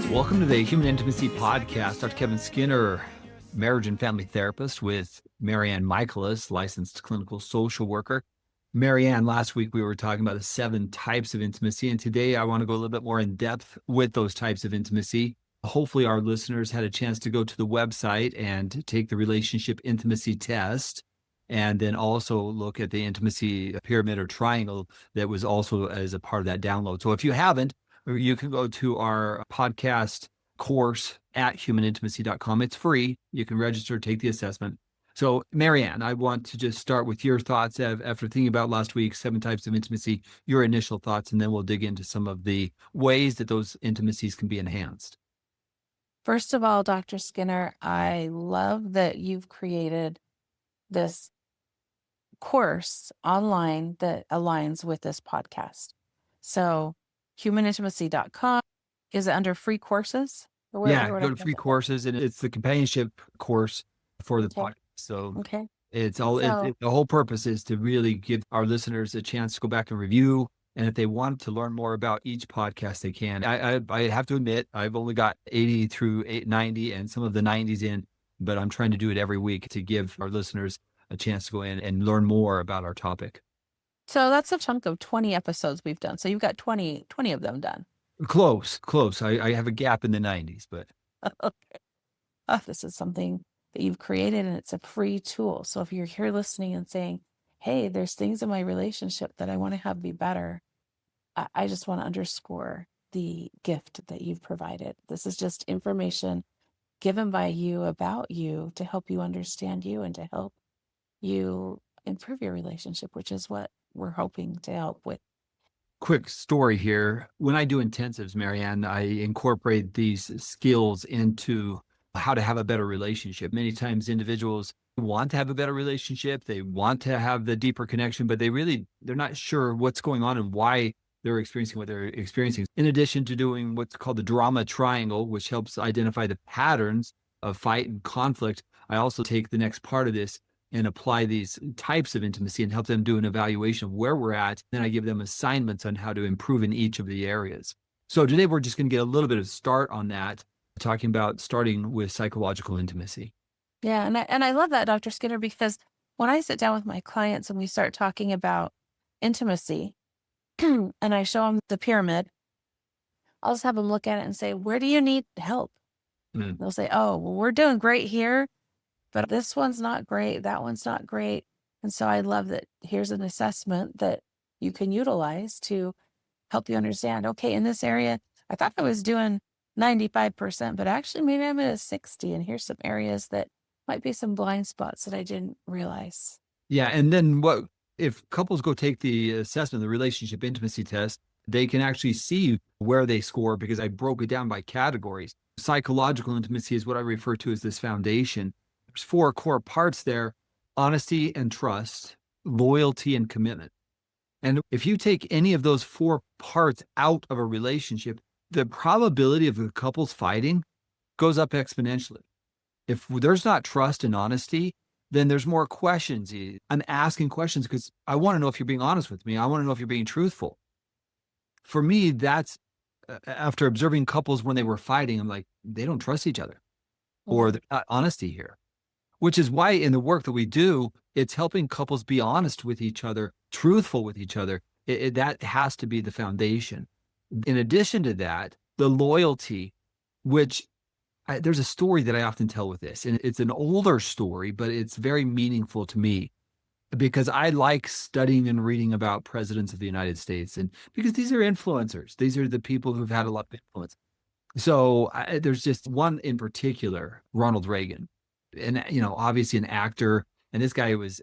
Welcome to the Human Intimacy Podcast. Dr. Kevin Skinner, marriage and family therapist with MaryAnn Michaelis, licensed clinical social worker. MaryAnn, last week we were talking about the 7 types of intimacy, and today I want to go a little bit more in depth with those types of intimacy. Hopefully our listeners had a chance to go to the website and take the relationship intimacy test, and then also look at the intimacy pyramid or triangle that was also as a part of that download. So if you haven't, you can go to our podcast course at humanintimacy.com. It's free. You can register, take the assessment. So, MaryAnn, I want to just start with your thoughts after thinking about last week's 7 types of intimacy, your initial thoughts, and then we'll dig into some of the ways that those intimacies can be enhanced. First of all, Dr. Skinner, I love that you've created this course online that aligns with this podcast. So humanintimacy.com, is it under free courses? Or where Go to free courses, and it's the companionship course for the podcast. So Okay. it's all So- the whole purpose is to really give our listeners a chance to go back and review. And if they want to learn more about each podcast, they can. I have to admit, I've only got 80 through 90 and some of the 90s in, but I'm trying to do it every week to give our listeners a chance to go in and learn more about our topic. So that's a chunk of 20 episodes we've done. So you've got 20 of them done. Close. I have a gap in the 90s, but Okay. This is something that you've created and it's a free tool. So if you're here listening and saying, hey, there's things in my relationship that I want to have be better, I just want to underscore the gift that you've provided. This is just information given by you about you to help you understand you and to help you improve your relationship, which is what we're hoping to help with. quick story here. When I do intensives, MaryAnn, I incorporate these skills into how to have a better relationship. Many times individuals want to have a better relationship. They want to have the deeper connection, but they're not sure what's going on and why they're experiencing what they're experiencing. In addition to doing what's called the drama triangle, which helps identify the patterns of fight and conflict, I also take the next part of this and apply these types of intimacy and help them do an evaluation of where we're at. Then I give them assignments on how to improve in each of the areas. So today we're just going to get a little bit of start on that, talking about starting with psychological intimacy. Yeah. And I love that, Dr. Skinner, because when I sit down with my clients and we start talking about intimacy and I show them the pyramid, I'll just have them look at it and say, where do you need help? They'll say, oh, well, we're doing great here, but this one's not great. That one's not great. And so I love that here's an assessment that you can utilize to help you understand, okay, in this area, I thought I was doing 95%, but actually maybe I'm at a 60. And here's some areas that might be some blind spots that I didn't realize. Yeah. And then if couples go take the assessment, the relationship intimacy test, they can actually see where they score because I broke it down by categories. Psychological intimacy is what I refer to as this foundation. There's 4 core parts there: honesty and trust, loyalty and commitment. And if you take any of those 4 parts out of a relationship, the probability of the couples fighting goes up exponentially. If there's not trust and honesty, then there's more questions. I'm asking questions because I want to know if you're being honest with me. I want to know if you're being truthful. For me, that's after observing couples when they were fighting, I'm like, they don't trust each other or there's not honesty here. Which is why in the work that we do, it's helping couples be honest with each other, truthful with each other. That has to be the foundation. In addition to that, the loyalty, which there's a story that I often tell with this, and it's an older story, but it's very meaningful to me because I like studying and reading about presidents of the United States, and because these are influencers. These are the people who've had a lot of influence. So there's just one in particular, Ronald Reagan. And, obviously an actor. And this guy was,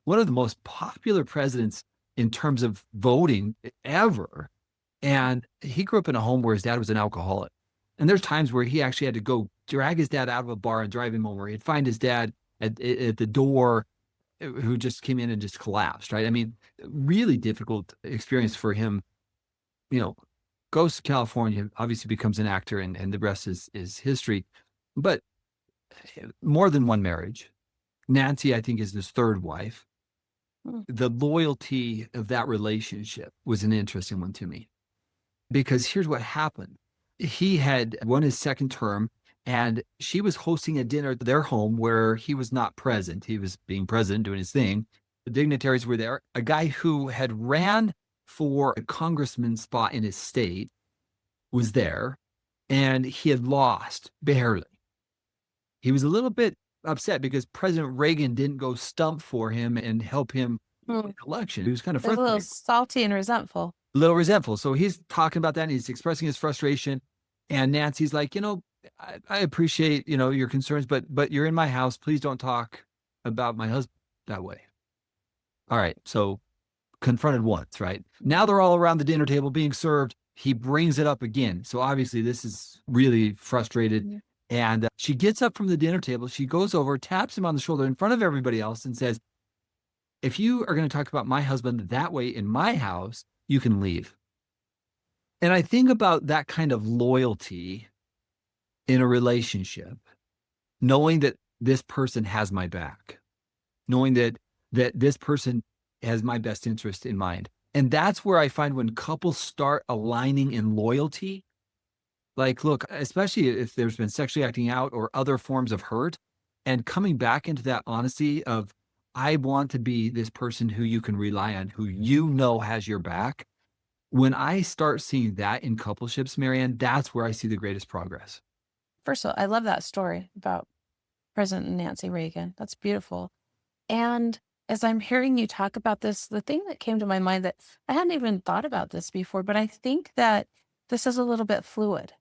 one of the most popular presidents in terms of voting ever. And he grew up in a home where his dad was an alcoholic. And there's times where he actually had to go drag his dad out of a bar and drive him home, where he'd find his dad at the door who just came in and just collapsed, right? Really difficult experience for him. Goes to California, obviously becomes an actor, and the rest is history. But more than one marriage. Nancy, I think, is his 3rd wife. The loyalty of that relationship was an interesting one to me, because here's what happened. he had won his second term, and she was hosting a dinner at their home where he was not present. He was being president, doing his thing. The dignitaries were there. A guy who had ran for a congressman spot in his state was there, and he had lost barely. He was a little bit upset because President Reagan didn't go stump for him and help him win Mm. the election. He was kind of They're a little frustrated, salty and resentful. a little resentful. So he's talking about that and he's expressing his frustration. And Nancy's like, I appreciate, your concerns, but you're in my house. Please don't talk about my husband that way. All right. So confronted once, right? Now they're all around the dinner table being served. He brings it up again. So obviously this is really frustrated. Mhm. And she gets up from the dinner table. She goes over, taps him on the shoulder in front of everybody else and says, if you are going to talk about my husband that way in my house, you can leave. And I think about that kind of loyalty in a relationship, knowing that this person has my back, knowing that this person has my best interest in mind. And that's where I find when couples start aligning in loyalty, like, look, especially if there's been sexually acting out or other forms of hurt, and coming back into that honesty of, I want to be this person who you can rely on, who has your back. When I start seeing that in coupleships, MaryAnn, that's where I see the greatest progress. First of all, I love that story about President Nancy Reagan. That's beautiful. And as I'm hearing you talk about this, the thing that came to my mind that I hadn't even thought about this before, but I think that this is a little bit fluid.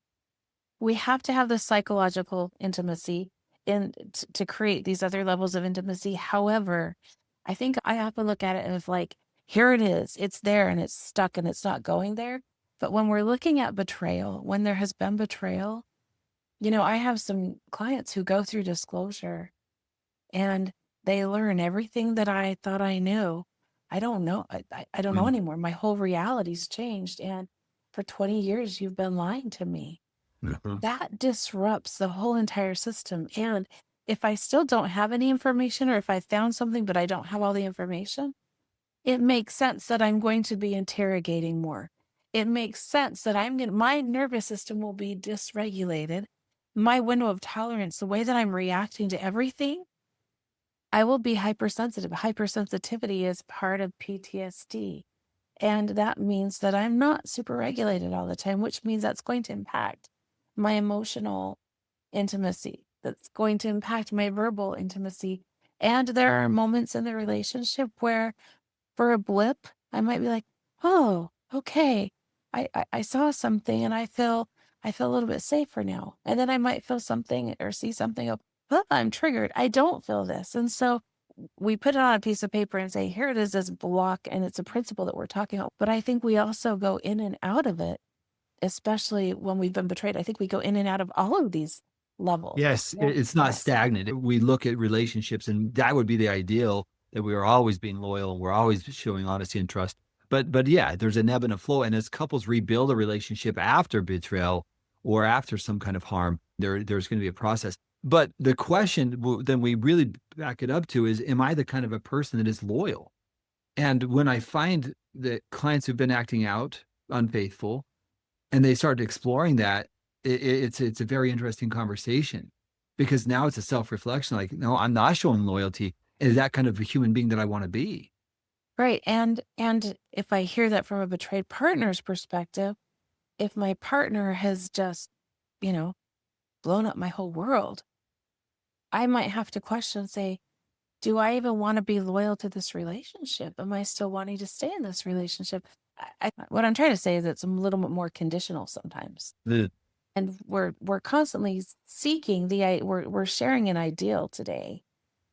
We have to have this psychological intimacy to create these other levels of intimacy. However, I think I often look at it as like, here it is, it's there and it's stuck and it's not going there. But when we're looking at betrayal, when there has been betrayal, I have some clients who go through disclosure and they learn everything that I thought I knew. I don't know. I don't know Mm. anymore. My whole reality's changed. And for 20 years, you've been lying to me. Mhm. That disrupts the whole entire system. And if I still don't have any information, or if I found something, but I don't have all the information, it makes sense that I'm going to be interrogating more. It makes sense that my nervous system will be dysregulated. My window of tolerance, the way that I'm reacting to everything, I will be hypersensitive. Hypersensitivity is part of PTSD. And that means that I'm not super regulated all the time, which means that's going to impact my emotional intimacy. That's going to impact my verbal intimacy. And there are moments in the relationship where, for a blip, I might be like, oh, okay. I saw something and I feel a little bit safer now. And then I might feel something or see something, go, oh, I'm triggered. I don't feel this. And so we put it on a piece of paper and say, here it is, this block, and it's a principle that we're talking about. But I think we also go in and out of it, especially when we've been betrayed. I think we go in and out of all of these levels. Yes, Yeah. it's not Yes. stagnant. We look at relationships, and that would be the ideal, that we are always being loyal and we're always showing honesty and trust. But yeah, there's an ebb and a flow. And as couples rebuild a relationship after betrayal or after some kind of harm, there's going to be a process. But the question then we really back it up to is, am I the kind of a person that is loyal? And when I find that clients who've been acting out unfaithful, and they started exploring that, it's a very interesting conversation, because now it's a self-reflection. Like, no, I'm not showing loyalty. Is that kind of a human being that I want to be? Right. And if I hear that from a betrayed partner's perspective, if my partner has just, you know, blown up my whole world, I might have to question, say, do I even want to be loyal to this relationship? Am I still wanting to stay in this relationship? What I'm trying to say is it's a little bit more conditional sometimes. The And we're constantly seeking we're sharing an ideal today,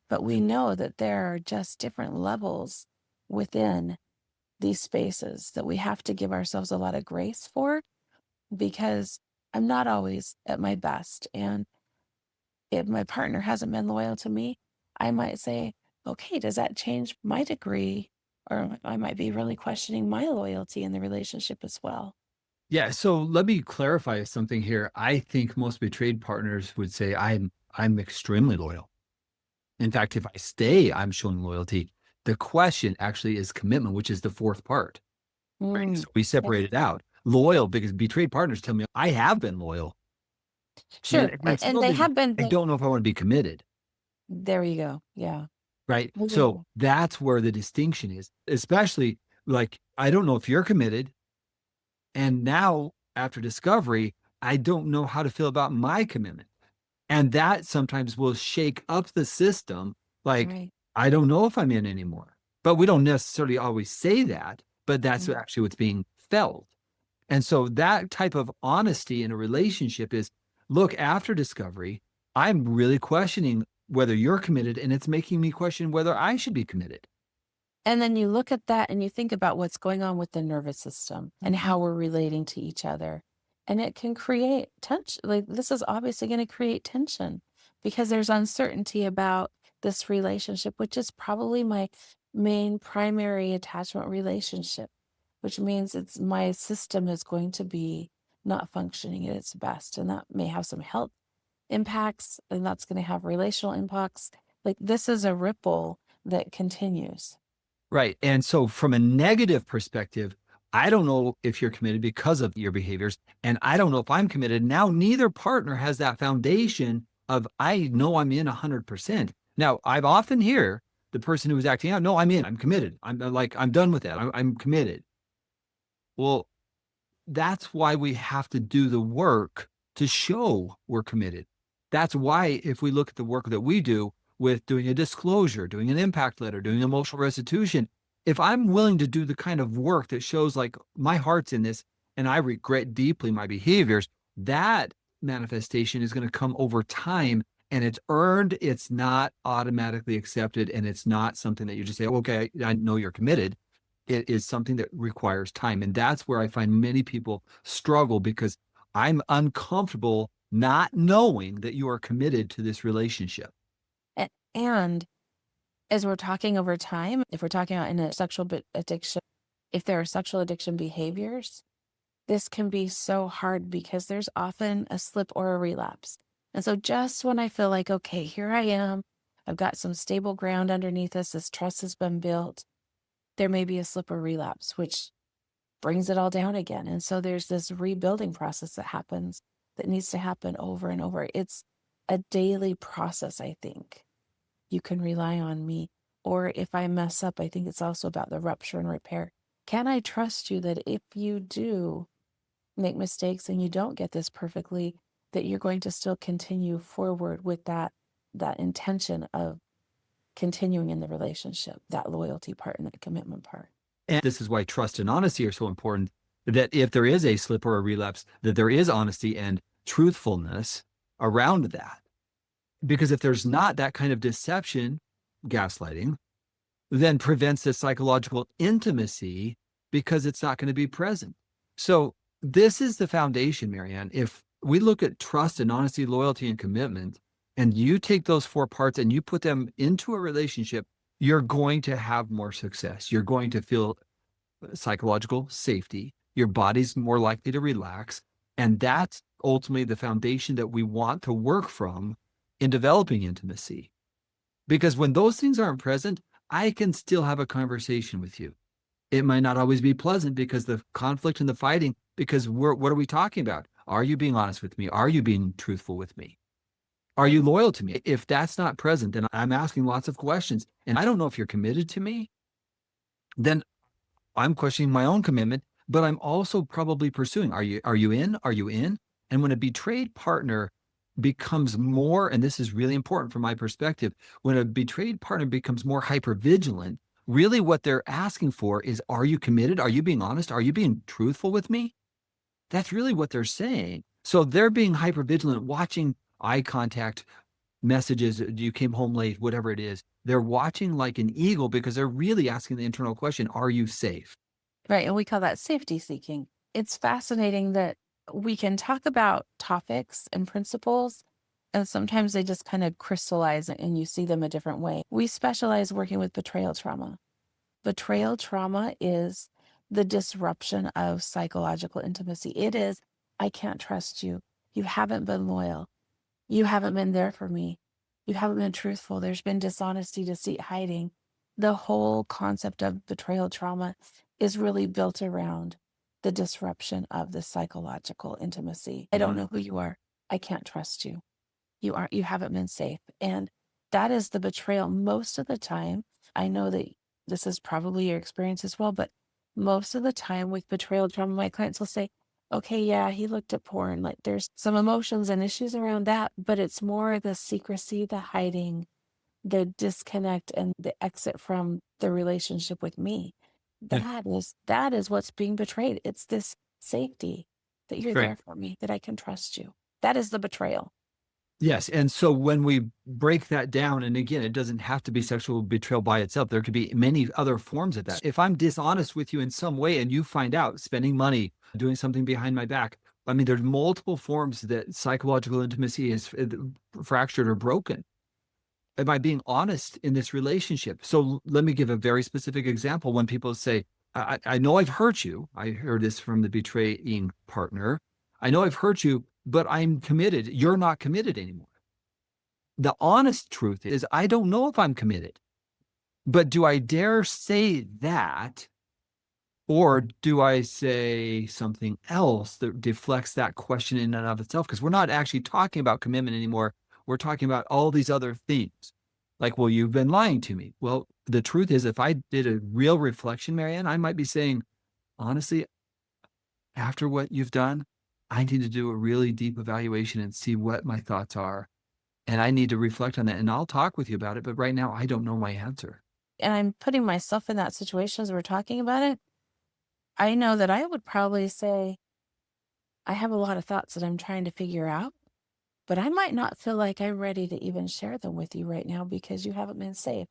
but we know that there are just different levels within these spaces that we have to give ourselves a lot of grace for, because I'm not always at my best. And if my partner hasn't been loyal to me, I might say, okay, does that change my degree? Or I might be really questioning my loyalty in the relationship as well. Yeah. So let me clarify something here. I think most betrayed partners would say, I'm extremely loyal. In fact, if I stay, I'm showing loyalty. The question actually is commitment, which is the fourth part. Right? Mm, So we yes. separate it out. loyal because betrayed partners tell me I have been loyal. Sure. I And still they didn't, have been I like, don't know if I want to be committed. there you go. Yeah. Right. So Mhm. that's where the distinction is, especially like, I don't know if you're committed. And now after discovery, I don't know how to feel about my commitment. And that sometimes will shake up the system. Like, Right. I don't know if I'm in anymore. But we don't necessarily always say that, but that's Mm. actually what's being felt. And so that type of honesty in a relationship is, look, after discovery, I'm really questioning whether you're committed, and it's making me question whether I should be committed. And then you look at that and you think about what's going on with the nervous system and how we're relating to each other. And it can create tension. Like, this is obviously going to create tension because there's uncertainty about this relationship, which is probably my main primary attachment relationship, which means it's my system is going to be not functioning at its best. And that may have some health impacts, and that's going to have relational impacts. Like, this is a ripple that continues. Right. And so, from a negative perspective, I don't know if you're committed because of your behaviors. And I don't know if I'm committed. Now, neither partner has that foundation of, I know I'm in 100%. Now, I've often hear the person who is acting out, no, I'm in, I'm committed. I'm done with that. I'm committed. Well, that's why we have to do the work to show we're committed. That's why, if we look at the work that we do with doing a disclosure, doing an impact letter, doing emotional restitution, if I'm willing to do the kind of work that shows like my heart's in this and I regret deeply my behaviors, that manifestation is going to come over time, and it's earned. It's not automatically accepted. And it's not something that you just say, okay, I know you're committed. It is something that requires time. And that's where I find many people struggle, because I'm uncomfortable not knowing that you are committed to this relationship. And as we're talking over time, if we're talking about in a addiction, if there are sexual addiction behaviors, this can be so hard because there's often a slip or a relapse. And so just when I feel like, okay, here I am, I've got some stable ground underneath us, this trust has been built, there may be a slip or relapse, which brings it all down again. And so there's this rebuilding process that happens that needs to happen over and over. It's a daily process, I think. You can rely on me. Or if I mess up, I think it's also about the rupture and repair. Can I trust you that if you do make mistakes and you don't get this perfectly, that you're going to still continue forward with that intention of continuing in the relationship, that loyalty part and that commitment part. And this is why trust and honesty are so important, that if there is a slip or a relapse, that there is honesty and truthfulness around that. Because if there's not, that kind of deception, gaslighting, then prevents the psychological intimacy because it's not going to be present. So this is the foundation, MaryAnn. If we look at trust and honesty, loyalty, and commitment, and you take those four parts and you put them into a relationship, you're going to have more success. You're going to feel psychological safety. Your body's more likely to relax. And that's ultimately the foundation that we want to work from in developing intimacy. Because when those things aren't present, I can still have a conversation with you. It might not always be pleasant because the conflict and the fighting, because what are we talking about? Are you being honest with me? Are you being truthful with me? Are you loyal to me? If that's not present, then I'm asking lots of questions and I don't know if you're committed to me, then I'm questioning my own commitment, but I'm also probably pursuing, are you in? Are you in? And when a betrayed partner becomes more, and this is really important from my perspective, when a betrayed partner becomes more hyper vigilant, really what they're asking for is, are you committed? Are you being honest? Are you being truthful with me? That's really what they're saying. So they're being hyper vigilant, watching eye contact, messages, you came home late, whatever it is. They're watching like an eagle because they're really asking the internal question, are you safe? Right. And we call that safety seeking. It's fascinating that we can talk about topics and principles, and sometimes they just kind of crystallize and you see them a different way. We specialize working with betrayal trauma. Betrayal trauma is the disruption of psychological intimacy. It is, I can't trust you. You haven't been loyal. You haven't been there for me. You haven't been truthful. There's been dishonesty, deceit, hiding. The whole concept of betrayal trauma is really built around the disruption of the psychological intimacy. I don't know who you are. I can't trust you. You haven't been safe. And that is the betrayal most of the time. I know that this is probably your experience as well, but most of the time with betrayal trauma, my clients will say, okay, yeah, he looked at porn. Like there's some emotions and issues around that, but it's more the secrecy, the hiding, the disconnect, and the exit from the relationship with me. Yeah. That is what's being betrayed. It's this safety that you're Right. there for me, that I can trust you. That is the betrayal. Yes. And so when we break that down, and again, it doesn't have to be sexual betrayal by itself. There could be many other forms of that. If I'm dishonest with you in some way and you find out spending money, doing something behind my back, I mean, there's multiple forms that psychological intimacy is fractured or broken. Am I being honest in this relationship? So let me give a very specific example. When people say, I know I've hurt you. I heard this from the betraying partner. I know I've hurt you, but I'm committed. You're not committed anymore. The honest truth is, I don't know if I'm committed, but do I dare say that? Or do I say something else that deflects that question in and of itself? Because we're not actually talking about commitment anymore. We're talking about all these other things. Like, well, you've been lying to me. Well, the truth is, if I did a real reflection, MaryAnn, I might be saying, honestly, after what you've done, I need to do a really deep evaluation and see what my thoughts are. And I need to reflect on that. And I'll talk with you about it. But right now, I don't know my answer. And I'm putting myself in that situation as we're talking about it. I know that I would probably say, I have a lot of thoughts that I'm trying to figure out, but I might not feel like I'm ready to even share them with you right now because you haven't been safe.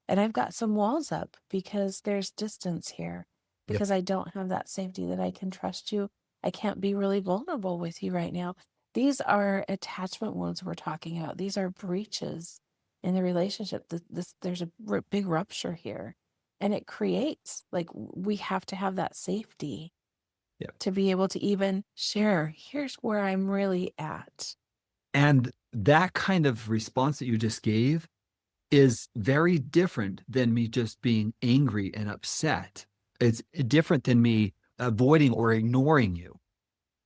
And I've got some walls up because there's distance here, Yep. because I don't have that safety that I can trust you. I can't be really vulnerable with you right now. These are attachment wounds we're talking about. These are breaches in the relationship. There's a big rupture here. And it creates, like, we have to have that safety Yep. to be able to even share, here's where I'm really at. And that kind of response that you just gave is very different than me just being angry and upset. It's different than me avoiding or ignoring you.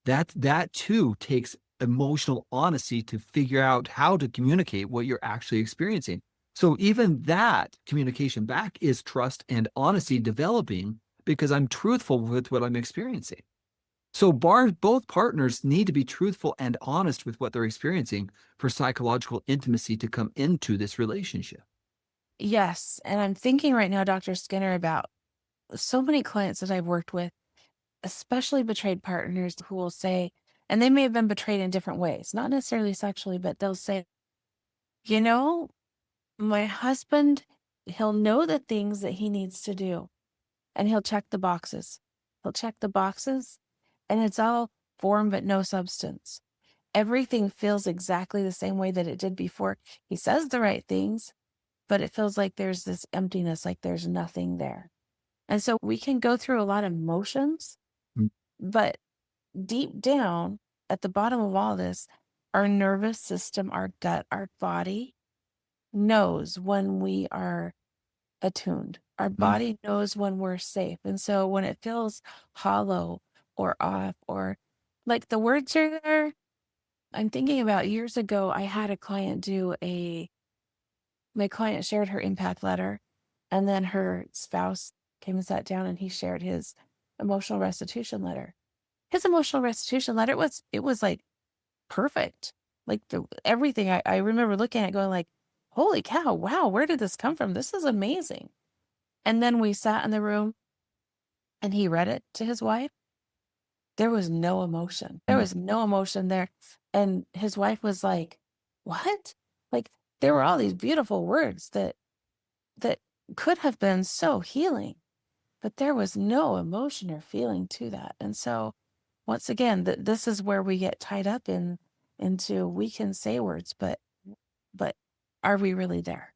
That too takes emotional honesty to figure out how to communicate what you're actually experiencing. So even that communication back is trust and honesty developing because I'm truthful with what I'm experiencing. So both partners need to be truthful and honest with what they're experiencing for psychological intimacy to come into this relationship. Yes. And I'm thinking right now, Dr. Skinner, about so many clients that I've worked with, especially betrayed partners who will say, and they may have been betrayed in different ways, not necessarily sexually, but they'll say, you know, my husband, he'll know the things that he needs to do and he'll check the boxes. He'll check the boxes and it's all form but no substance. Everything feels exactly the same way that it did before. He says the right things, but it feels like there's this emptiness, like there's nothing there. And so we can go through a lot of motions, Mm. but deep down at the bottom of all this, our nervous system, our gut, our body knows when we are attuned. Our Mm. body knows when we're safe. And so when it feels hollow or off, or like the words are there, I'm thinking about years ago, I had a client my client shared her impact letter, and then her spouse came and sat down and he shared his emotional restitution letter. His emotional restitution letter it was like perfect. Like everything I remember looking at it going like, holy cow, wow, where did this come from? This is amazing. And then we sat in the room and he read it to his wife. There was no emotion. There Mm. was no emotion there. And his wife was like, what? Like there were all these beautiful words that could have been so healing, but there was no emotion or feeling to that. And so once again, this is where we get tied up into we can say words, but are we really there?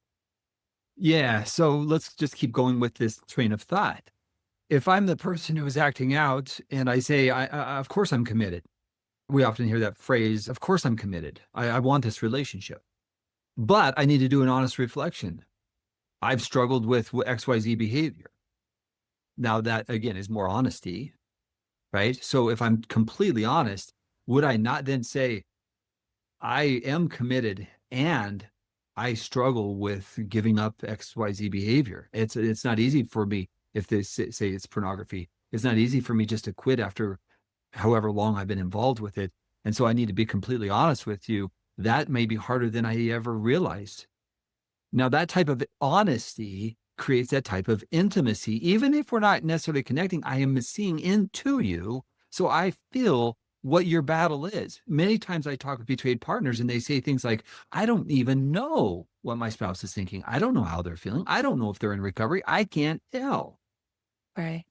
Yeah. So let's just keep going with this train of thought. If I'm the person who is acting out and I say, of course I'm committed. We often hear that phrase, of course I'm committed. I want this relationship, but I need to do an honest reflection. I've struggled with XYZ behavior. Now that again is more honesty. right? So if I'm completely honest, would I not then say, I am committed and I struggle with giving up XYZ behavior? It's not easy for me if they say it's pornography. It's not easy for me just to quit after however long I've been involved with it. And so I need to be completely honest with you. That may be harder than I ever realized. Now, that type of honesty creates that type of intimacy. Even if we're not necessarily connecting, I am seeing into you. So I feel what your battle is. Many times I talk with betrayed partners and they say things like, I don't even know what my spouse is thinking. I don't know how they're feeling. I don't know if they're in recovery. I can't tell. Right.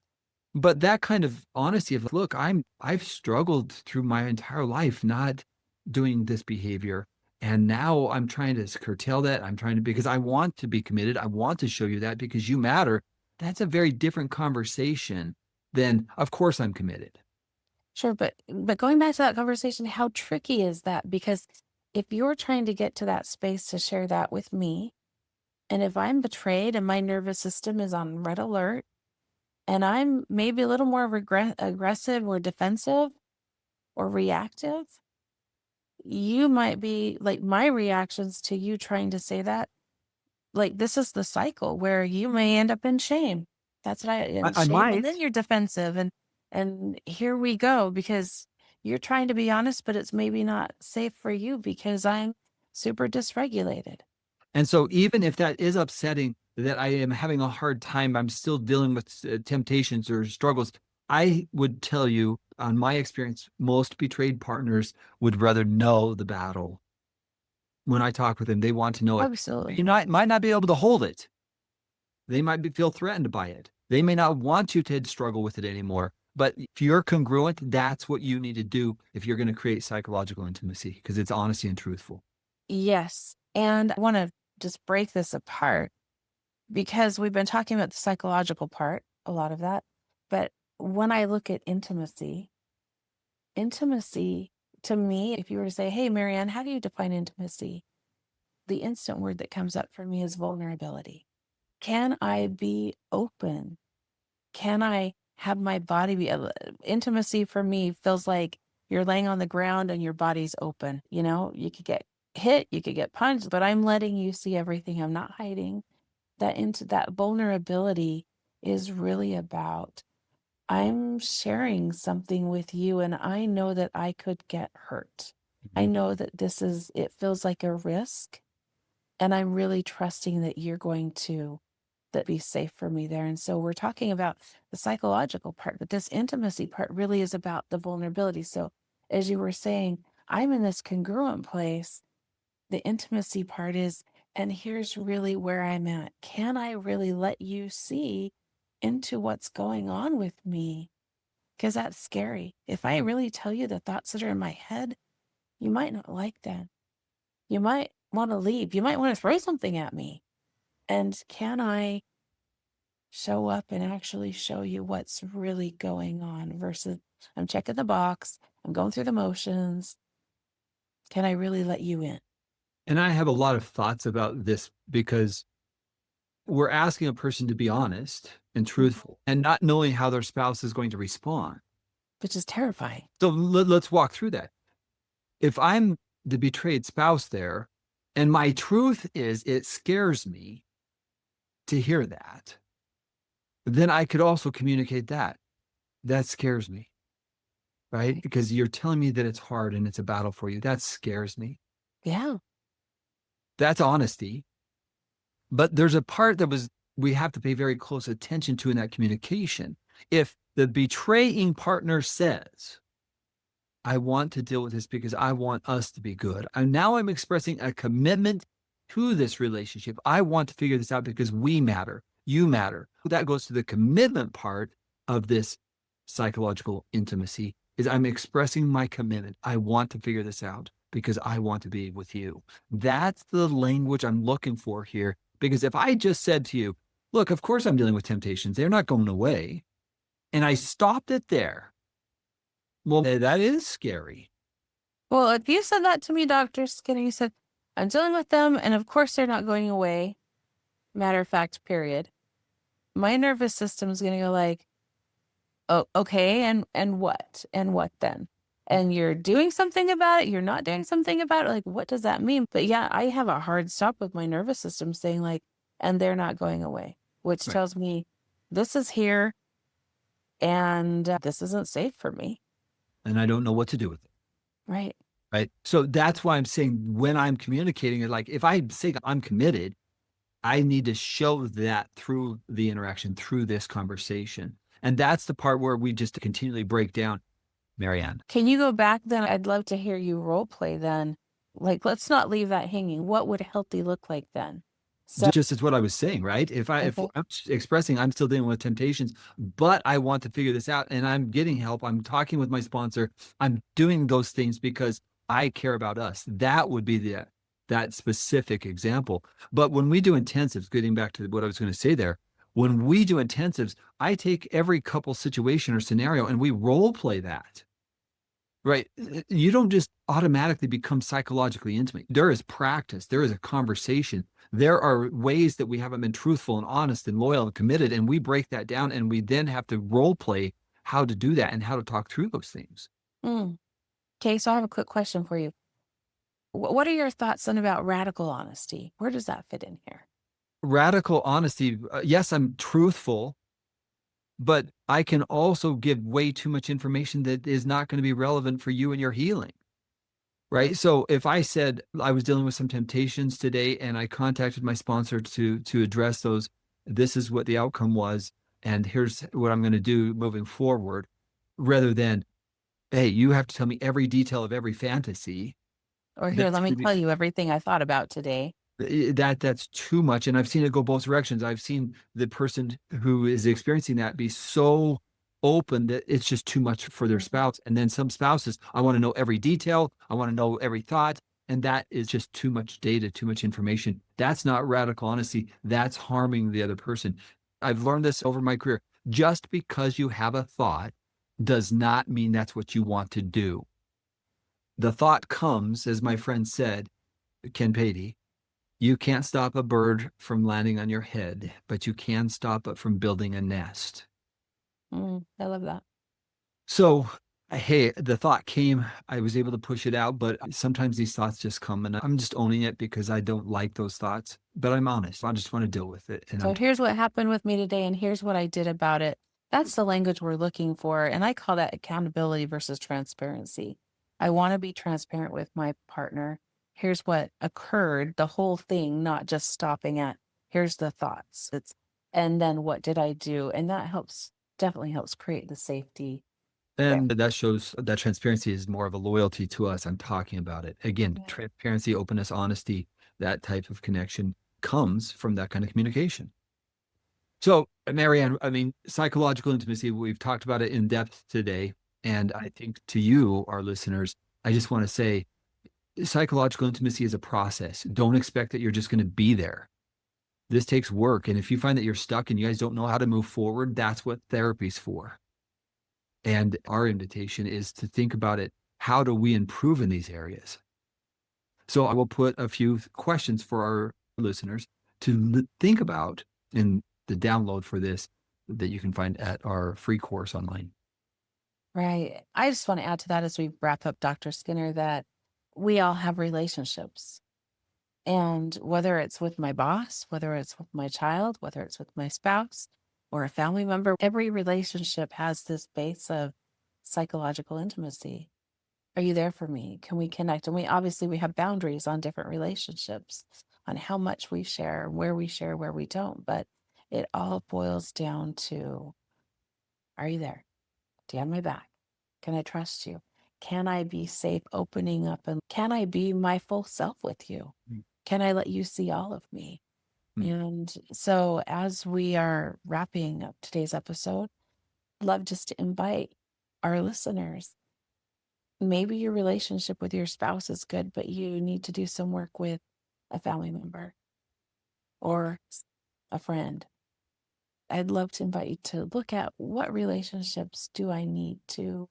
But that kind of honesty of, look, I've struggled through my entire life not doing this behavior. And now I'm trying to curtail that. I'm trying to, because I want to be committed. I want to show you that because you matter. That's a very different conversation than, of course, I'm committed. Sure, but going back to that conversation, how tricky is that? Because if you're trying to get to that space to share that with me, and if I'm betrayed and my nervous system is on red alert, and I'm maybe a little more aggressive or defensive or reactive, you might be like my reactions to you trying to say that. Like this is the cycle where you may end up in shame. That's what in I shame, and then might. you're defensive, and here we go because you're trying to be honest, but it's maybe not safe for you because I'm super dysregulated. And so even if that is upsetting, that I am having a hard time, I'm still dealing with temptations or struggles. I would tell you, on my experience, most betrayed partners would rather know the battle. When I talk with them, they want to know it. Absolutely. You might not be able to hold it. They might feel threatened by it. They may not want you to struggle with it anymore. But if you're congruent, that's what you need to do if you're going to create psychological intimacy, because it's honesty and truthful. Yes. And I want to just break this apart because we've been talking about the psychological part, a lot of that. But when I look at intimacy to me, if you were to say, hey, MaryAnn, how do you define intimacy? The instant word that comes up for me is vulnerability. Can I be open? Can I have my body be intimacy for me feels like you're laying on the ground and your body's open. You know, you could get hit, you could get punched, but I'm letting you see everything. I'm not hiding. That into that vulnerability is really about I'm sharing something with you and I know that I could get hurt. I Mhm. know that it feels like a risk. And I'm really trusting that you're going to that be safe for me there. And so we're talking about the psychological part, but this intimacy part really is about the vulnerability. So as you were saying, I'm in this congruent place. The intimacy part is, and here's really where I'm at. Can I really let you see into what's going on with me? Because that's scary. If I really tell you the thoughts that are in my head, you might not like that. You might want to leave. You might want to throw something at me. And can I show up and actually show you what's really going on versus I'm checking the box, I'm going through the motions. Can I really let you in? And I have a lot of thoughts about this because we're asking a person to be honest and Mhm. truthful and not knowing how their spouse is going to respond. Which is terrifying. So let's walk through that. If I'm the betrayed spouse there, and my truth is it scares me to hear that, then I could also communicate that. That scares me, right? Right. Because you're telling me that it's hard and it's a battle for you. That scares me. Yeah. That's honesty. But there's a part that we have to pay very close attention to in that communication. If the betraying partner says, I want to deal with this because I want us to be good. And now I'm expressing a commitment to this relationship. I want to figure this out because we matter. You matter. That goes to the commitment part of this psychological intimacy is I'm expressing my commitment. I want to figure this out because I want to be with you. That's the language I'm looking for here. Because if I just said to you, look, of course I'm dealing with temptations. They're not going away. And I stopped it there. Well, that is scary. Well, if you said that to me, Dr. Skinner, you said, I'm dealing with them, and of course they're not going away. Matter of fact, period. My nervous system is going to go like, Oh, okay. And what? And what then? And you're doing something about it. You're not doing something about it. Like, what does that mean? But yeah, I have a hard stop with my nervous system saying like, and they're not going away, which Right. tells me this is here and this isn't safe for me. And I don't know what to do with it. Right. Right. So that's why I'm saying when I'm communicating it, like if I say I'm committed, I need to show that through the interaction, through this conversation. And that's the part where we just continually break down, MaryAnn. Can you go back then? I'd love to hear you role play then. Like, let's not leave that hanging. What would healthy look like then? So, Just as what I was saying, right? If okay. I'm expressing I'm still dealing with temptations, but I want to figure this out and I'm getting help, I'm talking with my sponsor, I'm doing those things because I care about us. That would be that specific example. But when we do intensives, getting back to what I was going to say there, when we do intensives, I take every couple situation or scenario and we role play that. Right. You don't just automatically become psychologically intimate. There is practice. There is a conversation. There are ways that we haven't been truthful and honest and loyal and committed. And we break that down and we then have to role play how to do that and how to talk through those things. Mm. Okay. So I have a quick question for you. What are your thoughts on about radical honesty? Where does that fit in here? Radical honesty. Yes, I'm truthful, but I can also give way too much information that is not going to be relevant for you and your healing. Right. So if I said I was dealing with some temptations today and I contacted my sponsor to address those, this is what the outcome was, and here's what I'm going to do moving forward, rather than, hey, you have to tell me every detail of every fantasy. Or here, That's let me going to tell you everything I thought about today. be that's too much. And I've seen it go both directions. I've seen the person who is experiencing that be so open that it's just too much for their Mhm. spouse. And then some spouses, I want to know every detail. I want to know every thought. And that is just too much data, too much information. That's not radical honesty. That's harming the other person. I've learned this over my career. Just because you have a thought does not mean that's what you want to do. The thought comes, as my friend said, Ken Patey, you can't stop a bird from landing on your head, but you can stop it from building a nest. I love that. So, hey, the thought came, I was able to push it out, but sometimes these thoughts just come and I'm just owning it because I don't like those thoughts, but I'm honest. I just want to deal with it. And So here's what happened with me today, and here's what I did about it. That's the language we're looking for. And I call that accountability versus transparency. I want to be transparent with my partner. Here's what occurred, the whole thing, not just stopping at here's the thoughts. And then what did I do? And that definitely helps create the safety there. and that shows that transparency is more of a loyalty to us. I'm talking about it. Again, Yeah. transparency, openness, honesty, that type of connection comes from that kind of communication. So, MaryAnn, I mean, psychological intimacy, we've talked about it in depth today. And I think to you, our listeners, I just want to say psychological intimacy is a process. Don't expect that you're just going to be there. This takes work. And if you find that you're stuck and you guys don't know how to move forward, that's what therapy's for. And our invitation is to think about it. How do we improve in these areas? So I will put a few questions for our listeners to think about in the download for this that you can find at our free course online. Right. I just want to add to that as we wrap up, Dr. Skinner, that we all have relationships. And whether it's with my boss, whether it's with my child, whether it's with my spouse or a family member, every relationship has this base of psychological intimacy. Are you there for me? Can we connect? And we have boundaries on different relationships, on how much we share, where we don't. But it all boils down to, are you there? Do you have my back? Can I trust you? Can I be safe opening up? And can I be my full self with you? Mm. Can I let you see all of me? Mm. And so, as we are wrapping up today's episode, I'd love just to invite our listeners. Maybe your relationship with your spouse is good, but you need to do some work with a family member or a friend. I'd love to invite you to look at what relationships do I need to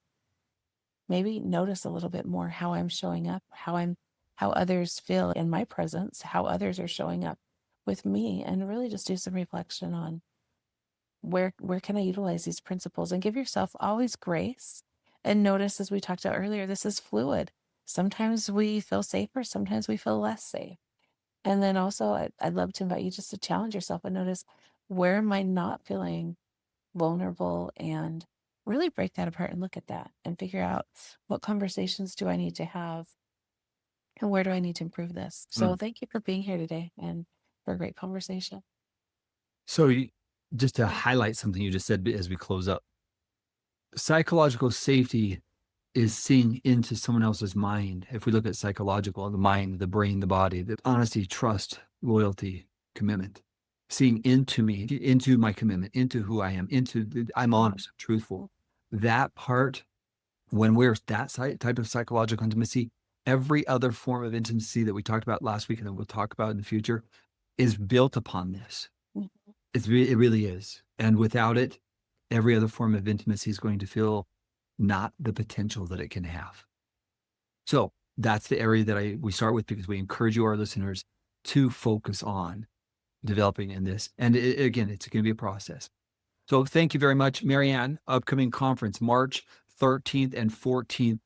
maybe notice a little bit more how I'm showing up, how others feel in my presence, how others are showing up with me, and really just do some reflection on where can I utilize these principles? And give yourself always grace. And notice, as we talked about earlier, this is fluid. Sometimes we feel safer, sometimes we feel less safe. And then also, I'd love to invite you just to challenge yourself and notice, where am I not feeling vulnerable, and really break that apart and look at that and figure out, what conversations do I need to have and where do I need to improve this? So Mm. thank you for being here today and for a great conversation. So, just to highlight something you just said as we close up, psychological safety is seeing into someone else's mind. If we look at psychological, the mind, the brain, the body, the honesty, trust, loyalty, commitment, seeing into me, into my commitment, into who I am, I'm honest, I'm truthful. That part, when we're that type of psychological intimacy, every other form of intimacy that we talked about last week and that we'll talk about in the future is built upon this. Mhm. It really is. And without it, every other form of intimacy is going to feel not the potential that it can have. So that's the area that we start with, because we encourage you, our listeners, to focus on developing in this. And again, it's going to be a process. So thank you very much, MaryAnn. Upcoming conference, March 13th and 14th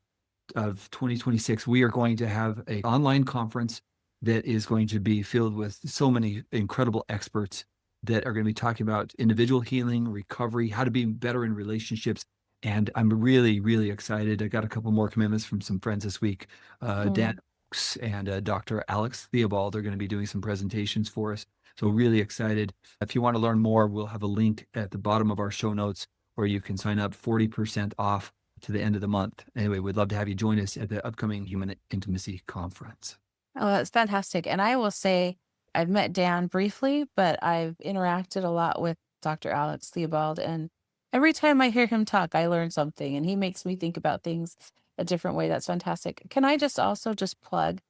of 2026. We are going to have an online conference that is going to be filled with so many incredible experts that are going to be talking about individual healing, recovery, how to be better in relationships. And I'm really, really excited. I got a couple more commitments from some friends this week. Dan Mm. Oakes and Dr. Alex Theobald are going to be doing some presentations for us. So really excited. If you want to learn more, we'll have a link at the bottom of our show notes where you can sign up, 40% off to the end of the month. Anyway, we'd love to have you join us at the upcoming Human Intimacy Conference. Oh, that's fantastic. And I will say, I've met Dan briefly, but I've interacted a lot with Dr. Alex Theobald. And every time I hear him talk, I learn something, and he makes me think about things a different way. That's fantastic. Can I just also just plug,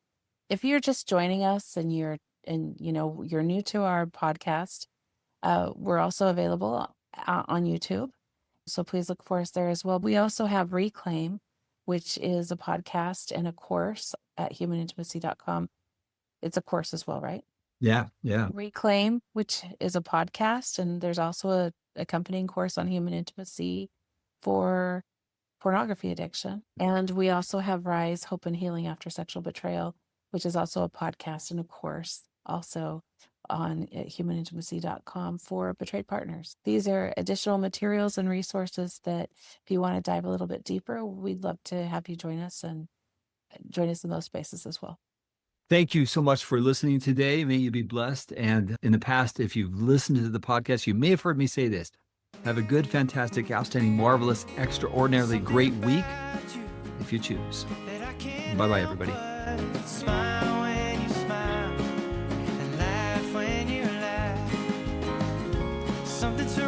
if you're just joining us and you're new to our podcast, we're also available on YouTube. So please look for us there as well. We also have Reclaim, which is a podcast and a course at humanintimacy.com. It's a course as well, right? Yeah, yeah. Reclaim, which is a podcast, and there's also a accompanying course on human intimacy for pornography addiction. And we also have Rise, Hope and Healing After Sexual Betrayal, which is also a podcast and a course also on humanintimacy.com for betrayed partners. These are additional materials and resources that, if you want to dive a little bit deeper, we'd love to have you join us and join us in those spaces as well. Thank you so much for listening today. May you be blessed. And in the past, if you've listened to the podcast, you may have heard me say this. Have a good, fantastic, outstanding, marvelous, extraordinarily great week if you choose. Bye-bye, everybody. Smile when you smile and laugh when you laugh. Something to